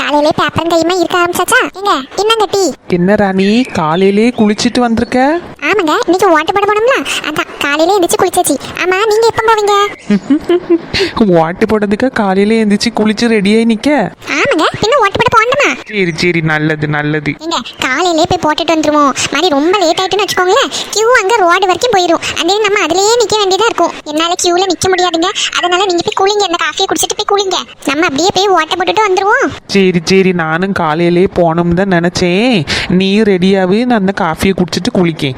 காலையிலே பேப்பரும் கையுமா இருக்க ஆரம்பிச்சாச்சா? எங்க என்னங்க டீ? என்ன ராணி காலையிலே குளிச்சிட்டு வந்திருக்க? ஆமாங்க, இன்னைக்கு வாட்டர் போட போனோம்ல, அதான் காலையிலே எந்திரிச்சு குளிச்சாச்சு. ஆமா, நீங்க எப்ப போவீங்க? வாட்டு போடுறதுக்கு காலையில எந்திரிச்சு குளிச்சு ரெடியாகி நிக்க? ஆமாங்க, பின்ன வாட்டர் போட போகணுமா? சரி சரி, நல்லது நல்லது. எங்க காலையிலே போய் போட்டுட்டு வந்துருவோம். மாதிரி ரொம்ப லேட் ஆயிட்டுன்னு வச்சுக்கோங்களேன், கியூ அங்க ரோடு வரைக்கும் போயிடும். அதே நம்ம அதுலயே நிக்க வேண்டியதா இருக்கும். என்னால கியூல நிக்க முடியாதுங்க. அதனால நீங்க போய் குளிங்க, இந்த காஃபியை குடிச்சிட்டு போய் குளிங்க. நம்ம அப்படியே போய் வாட்டர் போட்டுட்டு வந்துருவோம். சரி சரி, நானும் காலையிலே போகணும்னு தான் நினைச்சேன். நீ ரெடியாவு, நான் அந்த காஃபியை குடிச்சிட்டு குளிக்கேன்.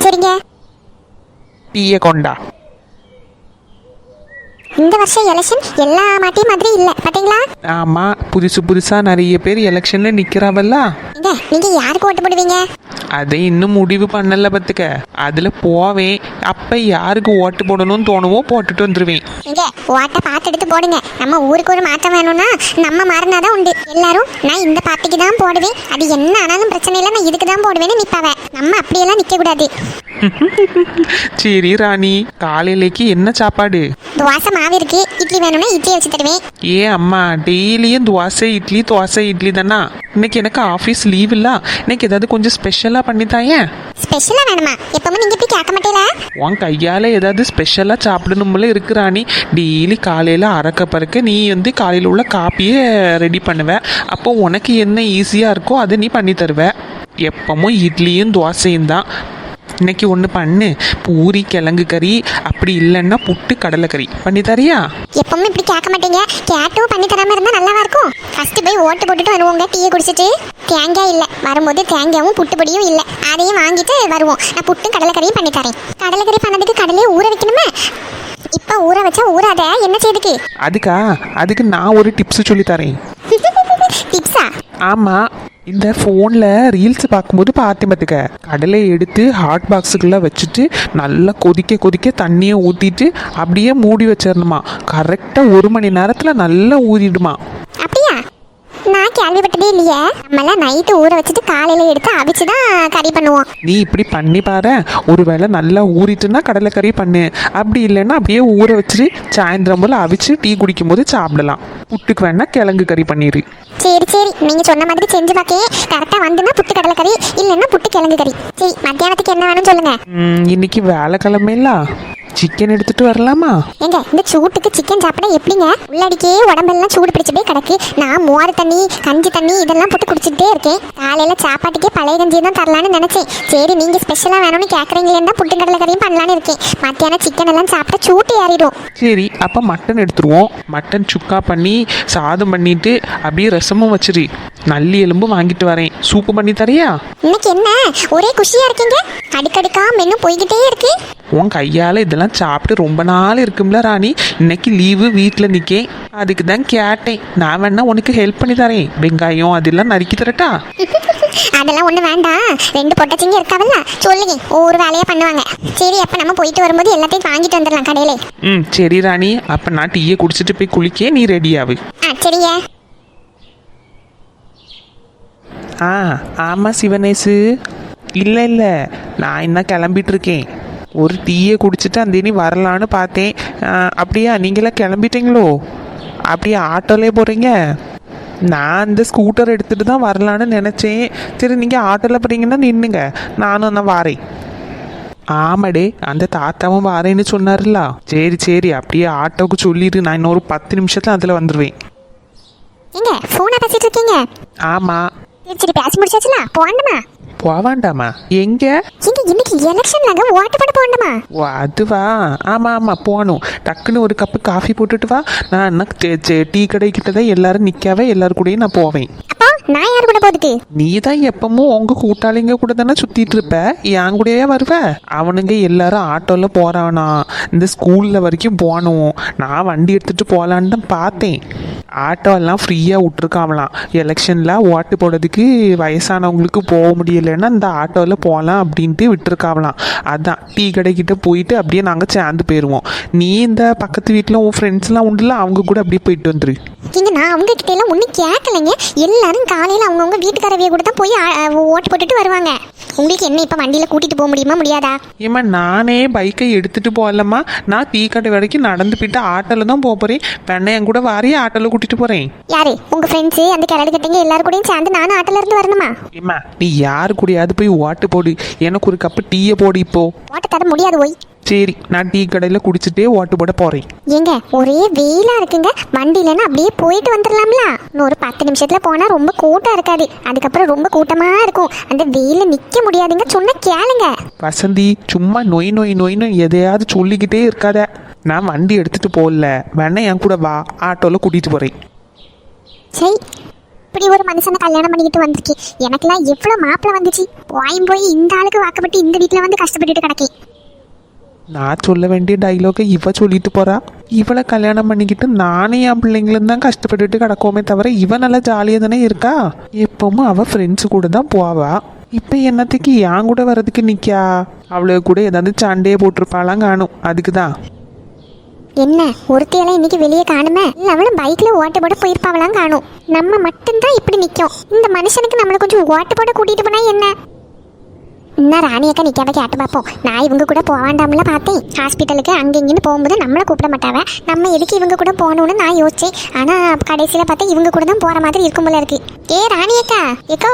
சரிங்க. டீயை கொண்டா. இந்த வருஷம் எலெக்ஷன் எல்லா மாட்டியும் மாதிரி இல்ல பாத்தீங்களா? ஆமா, புதுசா நிறைய பேர் எலெக்ஷன்ல நிக்கிறாவல்ல. நீங்க யாருக்கு ஓட்டு போடுவீங்க? அதை இன்னும் முடிவு பண்ணல பத்துக்க. அதுல போவேன், அப்ப யாருக்கு ஓட்டு போடணும்னு தோணுவோ போட்டுட்டு வந்துருவேன். நீங்க ஓட்டை பார்த்து எடுத்து போடுங்க. நம்ம ஊருக்கு ஒரு மாற்றம் வேணும்னா நம்ம மாறினாதான் உண்டு. எல்லாரும் நான் இந்த பார்ட்டிக்கு தான் போடுவேன், அது என்ன ஆனாலும் பிரச்சனை இல்லை, நான் இதுக்கு தான் போடுவேன்னு நிப்பாவ. நம்ம அப்படியெல்லாம் நிக்க கூடாது. சரி ராணி, காலையிலேக்கு என்ன சாப்பாடு? தோசை மாவு இருக்கு, இட்லி வேணும்னா இட்லி வச்சு தருவேன். அம்மா டெய்லியும் தோசை இட்லி தானா? இன்னைக்கு எனக்கு ஆஃபீஸ் லீவ் இல்ல. இன்னைக்கு ஏதாவது கொஞ்சம் ஸ்பெஷலா பண்ணித்தாயே. ஸ்பெஷலா வேணுமா? எப்பவுமே நீங்க இப்படி கேட்க மாட்டீங்களா? உன் கையால ஏதாவது ஸ்பெஷலா சாப்பிடணும்ல இருக்கு ராணி. டெய்லி காலையில அறக்க பறக்க நீ காலையில உள்ள காப்பியே ரெடி பண்ணுவ. அப்போ உனக்கு என்ன ஈஸியா இருக்கோ அதை நீ பண்ணி தருவ. எப்பவும் இட்லியும் தோசையும் தான். இன்னைக்கு ஒன்று பண்ணு, பூரி கிழங்கு கறி, அப்படி இல்லைன்னா புட்டு கடலைக்கறி பண்ணி தரியா? எப்பவுமே இப்படி கேட்க மாட்டீங்க. கேட்டும் பண்ணி தராம இருந்தா நல்லாவா இருக்கும்? ஃபர்ஸ்ட் போய் ஓட்டு போட்டுட்டு வருவோங்க. டீயை குடிச்சிட்டு தேங்காய் இல்லை வரும்போது தேங்காயும் புட்டு பொடியும் இல்லை, அதையும் வாங்கிட்டு வருவோம். நான் புட்டும் கடலைக்கறியும் பண்ணி தரேன். கடலைக்கறி பண்ணதுக்கு கடலையே ஊற வைக்கணுமே. இப்போ ஊற வச்சா ஊறாத, என்ன செய்யுதுக்கு? அதுக்கு நான் ஒரு டிப்ஸ் சொல்லி தரேன். டிப்ஸா? ஆமாம், இந்த ஃபோனில் ரீல்ஸ் பார்க்கும்போது பார்த்தேன் பார்த்துக்க. கடலை எடுத்து ஹாட் பாக்ஸுக்குள்ளே வச்சுட்டு நல்லா கொதிக்க தண்ணியை ஊற்றிட்டு அப்படியே மூடி வச்சிடணுமா. கரெக்டாக 1 மணி நேரத்தில் நல்லா ஊறிடுமா. அப்படியா? நான் கேள்விப்பட்டதே இல்லையே. நம்மளாம் நைட்டு ஊற வச்சுட்டு காலையில எடுத்து அவிச்சு தான் கறி பண்ணுவோம். நீ இப்படி பண்ணி பாரு. ஒருவேளை நல்லா ஊறிட்டுன்னா கடலைக்கறி பண்ணு, அப்படி இல்லைன்னா அப்படியே ஊற வச்சுட்டு சாயந்தரம் போல் அவிச்சு டீ குடிக்கும் போது சாப்பிடலாம். புட்டுக்கு வேணா கிழங்கு கறி பண்ணிடு. சரி சரி, நீங்க சொன்ன மாதிரி செஞ்சு பார்க்கேன். கரெக்டா வந்துன்னா புட்டு கடலை கறி, இல்லைன்னா புட்டு கிழங்கு கறி. சரி, மத்தியானத்துக்கு என்ன வேணும்னு சொல்லுங்க. இன்னைக்கு வேலைக்கிழமையில சிக்கன் எடுத்துட்டு வரலாமா? எங்க இந்த சூட்டுக்கு சிக்கன் சாப்பிட எப்படிங்க? உள்ளடிக்கே உடம்பெல்லாம் சூடு பிடிச்சிட்டே கிடக்கு. நான் மோர் தண்ணி கஞ்சி தண்ணி இதெல்லாம் போட்டு குடிச்சிட்டே இருக்கேன். காலையில சாப்பாட்டுக்கே பழைய கஞ்சியை தான் தரலான்னு நினைச்சேன். சரி, நீங்க ஸ்பெஷலா வேணும்னு கேட்கறீங்களே தான் புட்டு கடலை கறியும் பண்ணலான்னு இருக்கேன். மத்தியானம் சிக்கன் எல்லாம் சாப்பிட்டா சூட்டு ஏறிடும். சரி, அப்ப மட்டன் எடுத்துருவோம். மட்டன் சுக்கா பண்ணி சாதம் பண்ணிட்டு அப்படியே ரசமும் வச்சிரு. நல்லி எலும்பு வாங்கிட்டு வரேன், சூப்பு பண்ணி தரியா? இன்னைக்கு என்ன ஒரே குஷியா இருக்கீங்க? அடுக்கடுக்கா மெனு போய்கிட்டே இருக்கு. உன் கையால் இதெல்லாம் சாப்பிட்டு ரொம்ப நாள் இருக்கும்ல ராணி. இன்னைக்கு லீவு, வீட்டில் நிற்கேன், அதுக்கு தான் கேட்டேன். நான் வேணா உனக்கு ஹெல்ப் பண்ணி தரேன். வெங்காயம் அதெல்லாம் நறுக்கி தரட்டா? அதெல்லாம் ஒன்றும் வேண்டாம். 2 பொட்டச்சிங்க இருக்காவல்ல, சொல்லுங்க, ஒவ்வொரு வேலையாக பண்ணுவாங்க. சரி, அப்போ நம்ம போயிட்டு வரும்போது எல்லாத்தையும் வாங்கிட்டு வந்துடலாம் கடையிலே. சரி ராணி, அப்போ நான் டீயை குடிச்சிட்டு போய் குளிக்க, நீ ரெடியாவு. சரியா? ஆமாம் சிவனேசு. இல்லை நான் இன்னும் கிளம்பிட்டு இருக்கேன். ஒரு டீயை குடிச்சிட்டு அந்த நீ வரலான்னு பார்த்தேன். அப்படியா, நீங்களாம் கிளம்பிட்டீங்களோ? அப்படியே ஆட்டோலே போகிறீங்க? நான் இந்த ஸ்கூட்டர் எடுத்துகிட்டு தான் வரலான்னு நினச்சேன். சரி, நீங்கள் ஆட்டோவில் போகிறீங்கன்னா நின்றுங்க, நானும் நான் வாரேன். ஆமாடே, அந்த தாத்தாவும் வாரேன்னு சொன்னார்ல. சரி, அப்படியே ஆட்டோவுக்கு சொல்லிடு. நான் இன்னொரு 10 நிமிஷத்தில் அதில் வந்துடுவேன். எங்க ஃபோனை பேசிட்டு இருக்கீங்க? ஆமாம். சரி, பேசி முடிச்சாச்சுல, போகணுமா? போவாண்டாமா? எங்க இன்னைக்கு எலெக்ஷன்லாங்க ஓட்டு போட போகணுமா? ஓ, அதுவா? ஆமாம் போகணும். டக்குன்னு ஒரு கப்பு காஃபி போட்டுட்டு வா. நான் டீ கடைக்கிட்ட தான் எல்லாரும் நிற்காவே, எல்லாரு கூடயும் நான் போவேன். அப்போ நான் யார் கூட போகுது? நீ தான் எப்பவும் உங்க கூட்டாளிங்க கூட தானே சுத்திட்டு இருப்ப, என் கூடயே வருவ. அவனுங்க எல்லாரும் ஆட்டோல போறானா, இந்த ஸ்கூல்ல வரைக்கும் போகணும். நான் வண்டி எடுத்துட்டு போகலான்னு தான் பார்த்தேன். ஆட்டோ எல்லாம் ஃப்ரீயாக விட்டுருக்காங்களாம். எலெக்ஷனில் ஓட்டு போடுறதுக்கு வயசானவங்களுக்கு போக முடியலைன்னா இந்த ஆட்டோவில் போகலாம் அப்படின்ட்டு விட்டுருக்காங்களாம். அதான் டீ கடைக்கிட்ட போயிட்டு அப்படியே நாங்கள் சேர்ந்து போயிடுவோம். நீ இந்த பக்கத்து வீட்டில் உன் ஃப்ரெண்ட்ஸ்லாம் உண்டுல, அவங்க கூட அப்படியே போயிட்டு வந்துரு. நான் அவங்க கிட்ட எல்லாம் ஒன்றும் கேட்கலைங்க. எல்லாரும் காலையில் அவங்கவுங்க வீட்டுக்காரவிய கூட தான் போய் ஓட்டு போட்டுட்டு வருவாங்க. உங்களுக்கு என்ன இப்போ வண்டியில் கூட்டிகிட்டு போக முடியுமா முடியாதா? ஏம்மா நானே பைக்கை எடுத்துட்டு போகலம்மா. நான் டீ கடை வரைக்கும் நடந்து போயிட்டு ஆட்டோல தான் போக போறேன். பெண்ணை என் கூட வாரியே ஆட்டோல கூட்டிட்டு போறேன். யாரு உங்கள் ஃப்ரெண்ட்ஸு அந்த கிளடு கட்டிங்க எல்லாரும் கூடயும் சேர்ந்து நானும் ஆட்டோல இருந்து வரணுமா? ஏம்மா நீ யாரு கூடயாவது போய் ஓட்டு போடு, எனக்கு ஒரு கப்பு டீயை போடு இப்போ. ஓட்ட தர முடியாது ஓய். சரி நான் டீ கடையில் குடிச்சிட்டே ஓட்டு போட போறேன். ஏங்க ஒரே வெயிலா இருக்குங்க, வண்டியிலன்னா அப்படியே போயிட்டு வந்துடலாம்ல. இன்னும் ஒரு 10 நிமிஷத்துல போனா ரொம்ப கூட்டம் இருக்காது, அதுக்கப்புறம் ரொம்ப கூட்டமா இருக்கும். அந்த வெயில நிக்க முடியாதுங்க, சொன்ன கேளுங்க. வசந்தி சும்மா நொய் நொய் நொய்னு எதையாவது சொல்லிக்கிட்டே இருக்காத. நான் வண்டி எடுத்துட்டு போகல, வேணா என் கூட வா, ஆட்டோல கூட்டிட்டு போறேன். சரி, இப்படி ஒரு மனுஷனை கல்யாணம் பண்ணிக்கிட்டு வந்துச்சு. எனக்கெல்லாம் எவ்வளவு மாப்பிள்ள வந்துச்சு, போய் இந்த ஆளுக்கு வாக்கப்பட்டு இந்த வீட்டுல வந்து கஷ்டப்பட்டுட்டு கிடக்கேன். நான் சொல்ல வேண்டிய டைலாக இவ சொல்லிட்டு போறா. இவளை கல்யாணம் பண்ணிக்கிட்டு நானே என் பிள்ளைங்களும் தான் கஷ்டப்பட்டுட்டு கிடக்கோமே தவிர இவ நல்லா ஜாலியாக தானே இருக்கா. எப்பவும் அவள் ஃப்ரெண்ட்ஸு கூட தான் போவா. இப்போ என்னத்துக்கு என் கூட வர்றதுக்கு நிற்கா? அவளுக்கு கூட ஏதாவது சண்டையே போட்டிருப்பாளாம் காணும், அதுக்கு தான். என்ன ஒருத்தையெல்லாம் இன்னைக்கு வெளியே காணுமே, இல்லை அவளும் பைக்ல ஓட்டு போட போயிருப்பாவெல்லாம் காணும். நம்ம மட்டும்தான் இப்படி நிற்கும். இந்த மனுஷனுக்கு நம்மளை கொஞ்சம் ஓட்டு போட கூட்டிட்டு போனா என்ன? இன்னும் ராணியக்கா நிற்காம கேட்டு பார்ப்போம். நான் இவங்க கூட போவாண்டாமல பார்த்தேன். ஹாஸ்பிட்டலுக்கு அங்கே இங்கேன்னு போகும்போது நம்மளை கூப்பிட மாட்டாவ, நம்ம எதுக்கு இவங்க கூட போகணும்னு நான் யோசிச்சேன். ஆனால் கடைசியில் பார்த்தா இவங்க கூட தான் போகிற மாதிரி இருக்கும் போல இருக்கு. ராணியக்கா ஏக்கோ.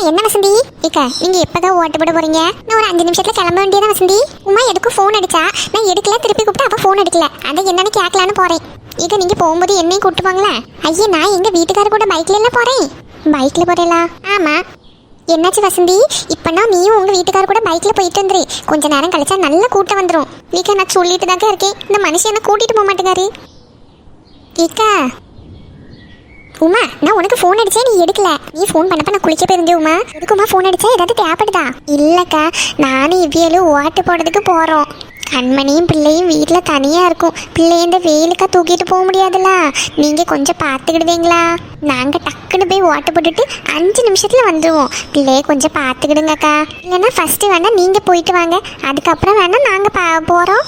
என்ன வசந்தி ஏக்கா, நீங்கள் எப்போதான் ஓட்டு போட போறீங்க? நான் ஒரு 5 நிமிஷத்தில் கிளம்ப வேண்டியதான் வசந்தி. உமா எதுக்கும் ஃபோன் அடிச்சா, நான் எடுக்கல, திருப்பி கூப்பிட்டு அவள் ஃபோன் எடுக்கல. அதை என்னன்னு கேட்கலான்னு போகிறேன். ஏக்கா நீங்கள் போகும்போது என்னையும் கூப்பிட்டு போங்களா? ஐயா நான் எங்கள் வீட்டுக்காரர் கூட பைக்கில் எல்லாம் போகிறேன். பைக்கில் போகிறேங்களா? ஆமாம். என்னாச்சு வசந்தி, இப்போனா நீயும் உங்கள் வீட்டுக்காரர் கூட பைக்கில் போயிட்டு வந்துரு. கொஞ்ச நேரம் கழிச்சா நல்ல கூட்டம் வந்துடும். வீக்கா நான் சொல்லிட்டு தாக்கா இருக்கேன், இந்த மனுஷன் என்ன கூட்டிகிட்டு போக மாட்டேங்காரு. வீக்கா உமா, நான் உனக்கு ஃபோன் அடிச்சேன், நீ எடுக்கல. நீ ஃபோன் பண்ணப்ப நான் குளிக்க போயிருந்தேன். உமா எதுக்குமா ஃபோன் அடிச்சா, ஏதாவது தேவைப்படுதா? இல்லைக்கா, நானும் இவ்வியலும் ஓட்டு போடுறதுக்கு போகிறோம். கண்மணியும் பிள்ளையும் வீட்டில் தனியாக இருக்கும். பிள்ளைய இந்த வெயிலுக்கா தூக்கிட்டு போக முடியாதுல்ல, நீங்கள் கொஞ்சம் பார்த்துக்கிடுவீங்களா? நாங்கள் டக்குன்னு போய் ஓட்டு போட்டுட்டு 5 நிமிஷத்தில் வந்துடுவோம். பிள்ளைய கொஞ்சம் பார்த்துக்கிடுங்கக்கா. இல்லைன்னா ஃபஸ்ட்டு வேணால் நீங்கள் போயிட்டு வாங்க, அதுக்கப்புறம் வேணால் நாங்கள் போகிறோம்.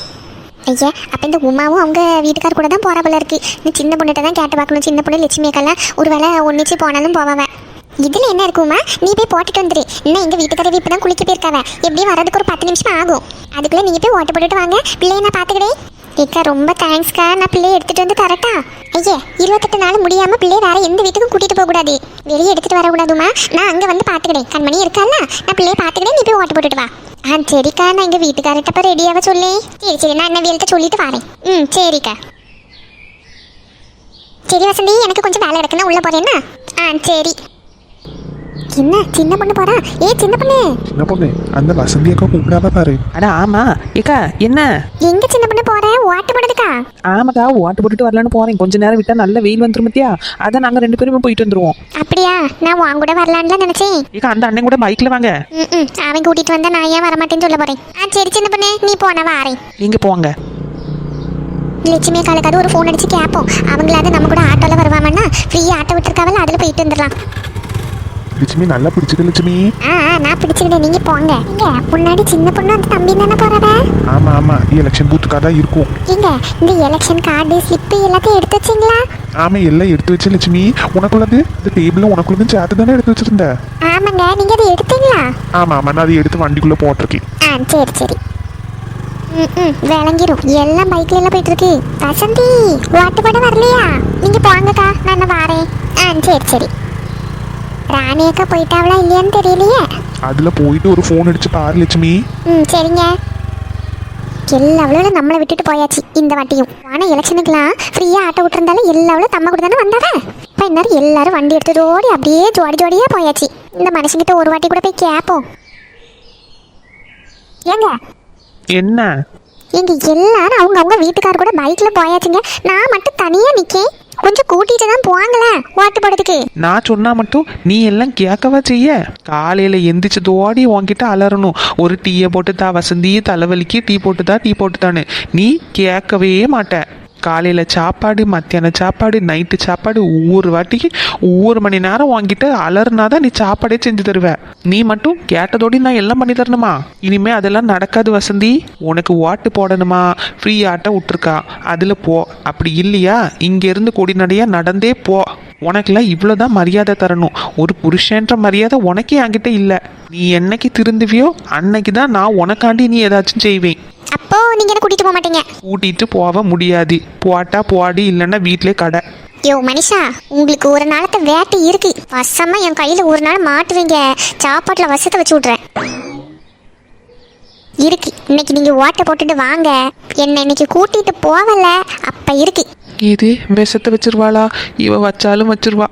ஐயா அப்போ இந்த உமாவும் அவங்க வீட்டுக்கார் கூட தான் போகிற போல இருக்கு. இந்த சின்ன பொண்ணுகிட்ட தான் கேட்டு பார்க்கணும். சின்ன பொண்ணு லட்சுமி அக்கெல்லாம் ஒரு வேளை ஒன்றிச்சு போனாலும் போவாவேன். இதில் என்ன இருக்குமா, நீ போய் போட்டுட்டு வந்துரு. இன்னும் எங்கள் வீட்டுக்காரவி இப்போ தான் குளிக்க போயிருக்காவ, எப்படியும் வர்றதுக்கு ஒரு 10 நிமிஷம் ஆகும். அதுக்குள்ளே நீங்கள் போய் ஓட்டு போட்டுட்டு வாங்க, பிள்ளைய நான் பார்த்துக்கிடேன். ஏக்கா ரொம்ப தேங்க்ஸ்க்கா, நான் பிள்ளைய எடுத்துகிட்டு வந்து தரட்டா? ஐயா 28 நாள் முடியாமல் பிள்ளைய வேறு எந்த வீட்டுக்கும் கூட்டிகிட்டு போகக்கூடாது, வெளியே எடுத்துகிட்டு வரக்கூடாதுமா. நான் அங்கே வந்து பார்த்துக்கிடேன், கண்மணி இருக்கால, நான் பிள்ளைய பார்த்துக்கிடேன், நீ போய் ஓட்டு போட்டுட்டு வா. சரிக்கா, நான் எங்கள் வீட்டுக்காரர்கிட்ட இப்போ ரெடியாக சொல்லி. சரி நான் என்ன வேலைட்ட சொல்லிட்டு வரேன். சரிக்கா. சரி வசந்தி, எனக்கு கொஞ்சம் வேலை கிடக்குன்னா உள்ளே போகிறேன்னா. சரி. என்ன சின்ன பொண்ணு போறா? சின்ன பொண்ணு அந்த வசந்தி அக்கா கூப்பிடாம பாரு. அட ஆமா ஏக்கா, என்ன எங்க சின்ன பொண்ணு போற? ஓட்டு போடுறதுக்கா? ஆமாக்கா, ஓட்டு போட்டுட்டு வரலான்னு போறேன். கொஞ்ச நேரம் விட்டா நல்ல வெயில் வந்துரும் பத்தியா, அதான் நாங்க 2 பேருமே போயிட்டு வந்துருவோம். அப்படியா? நான் உன் கூட வரலான்னு நினைச்சேன். ஏக்கா அந்த அண்ணன் கூட பைக்ல வாங்க. அவன் கூட்டிட்டு வந்தா நான் ஏன் வரமாட்டேன்னு சொல்ல போறேன். சரி சின்ன பொண்ணு, நீ போன வாரேன். எங்க போவாங்க? லட்சுமி காலுக்காவது ஒரு ஃபோன் அடிச்சு கேட்போம். அவங்களாவது நம்ம கூட ஆட்டோல வருவாங்கன்னா, ஃப்ரீயா ஆட்டோ விட்டுருக்காவல, அதுல போயிட்டு வந்துடலாம். லட்சுமி நல்லா பிடிச்சிக்க லட்சுமி. நான் பிடிச்சிக்கிட்டேன், நீங்க போங்க. இங்க முன்னாடி சின்ன பொண்ணு அந்த தம்பி தானே போறவ? ஆமா எலெக்ஷன் பூத்துக்காக தான் இருக்கும். இங்க இந்த எலெக்ஷன் கார்டு ஸ்லிப் எல்லாத்தையும் எடுத்து வச்சிங்களா? ஆமா எல்லாம் எடுத்து வச்சு லட்சுமி. உனக்குள்ளது இந்த டேபிள்ல உனக்குள்ளது சேர்த்து தானே எடுத்து வச்சிருந்த? ஆமாங்க, நீங்க அதை எடுத்தீங்களா? ஆமா நான் அதை எடுத்து வண்டிக்குள்ள போட்டிருக்கேன். சரி விளங்கிரும். எல்லாம் பைக்ல எல்லாம் போயிட்டு இருக்கு. வசந்தி ஓட்டு போட வரலையா? நீங்க போங்கக்கா, நான் வாரேன். சரி ராணியக்கா போயிட்டாவளா இல்லையான்னு தெரியலையே. அதுல போயிட்டு ஒரு ஃபோன் அடிச்சு பாரு லட்சுமி. சரிங்க. எல்லாவளும் நம்மளை விட்டுட்டு போயாச்சு இந்த வாட்டியும். ஆனா எலெக்ஷனுக்குலாம் ஃப்ரீயா ஆட்டோ விட்டுருந்தாலும் எல்லாவளும் தம்ம கூட தானே வந்தாவ. இப்போ எல்லாரும் எல்லாரும் வண்டி எடுத்துட்டு ஓடி அப்படியே ஜோடியா போயாச்சு. இந்த மனுஷங்கிட்ட ஒரு வாட்டி கூட போய் கேட்போம். ஏங்க என்ன எங்க எல்லாரும் அவங்க வீட்டுக்கார கூட பைக்ல போயாச்சுங்க, நான் மட்டும் தனியா நிக்கேன். கொஞ்சம் கூட்டிட்டு தான் போவாங்களே ஓட்டு போடுறதுக்கு. நான் சொன்னா மட்டும் நீ எல்லாம் கேட்கவா செய்ய? காலையில எந்திரிச்சு தோடி உன்கிட்ட அலறணும், ஒரு டீயை போட்டுதா வசந்தி, தலைவலிக்கு டீ போட்டுதான்னு. நீ கேட்கவே மாட்ட. காலையில் சாப்பாடு, மத்தியானம் சாப்பாடு, நைட்டு சாப்பாடு, ஒவ்வொரு வாட்டிக்கு ஒவ்வொரு மணி நேரம் வாங்கிட்டு அலர்னாதான் நீ சாப்பாடே செஞ்சு தருவ. நீ மட்டும் கேட்டதோடு நான் எல்லாம் பண்ணி தரணுமா? இனிமே அதெல்லாம் நடக்காது வசந்தி. உனக்கு ஓட்டு போடணுமா, ஃப்ரீ ஆட்டை விட்டுருக்கா, அதில் போ. அப்படி இல்லையா இங்கேருந்து கொடி நடையா நடந்தே போ. உனக்குலாம் இவ்வளோதான் மரியாதை தரணும். ஒரு புருஷன்ற மரியாதை உனக்கே என்கிட்ட இல்லை. நீ என்னைக்கு திருந்துவியோ அன்னைக்கு தான் நான் உனக்காண்டி நீ ஏதாச்சும் செய்வேன். அப்போ நீங்க என்ன கூட்டிட்டு போக மாட்டீங்க? கூட்டிட்டு போக முடியாது. போட்டா போடி, இல்லைன்னா வீட்டிலே கடை. யோ மனிஷா, உங்களுக்கு ஒரு நாளത്തെ வேட்டை இருக்கு. வசமா என் கையில ஒரு நாள் மாட்டுவீங்க. சாப்பாட்டுல வசத்தை வச்சு விட்றேன் இருக்கு. இன்னைக்கு நீங்க ஓட்டை போட்டுட்டு வாங்க. என்ன இன்னைக்கு கூட்டிட்டு போவல அப்ப இருக்கு. இது விஷத்தை வச்சிருவாளா? இவ வச்சாலும் வச்சிருவா.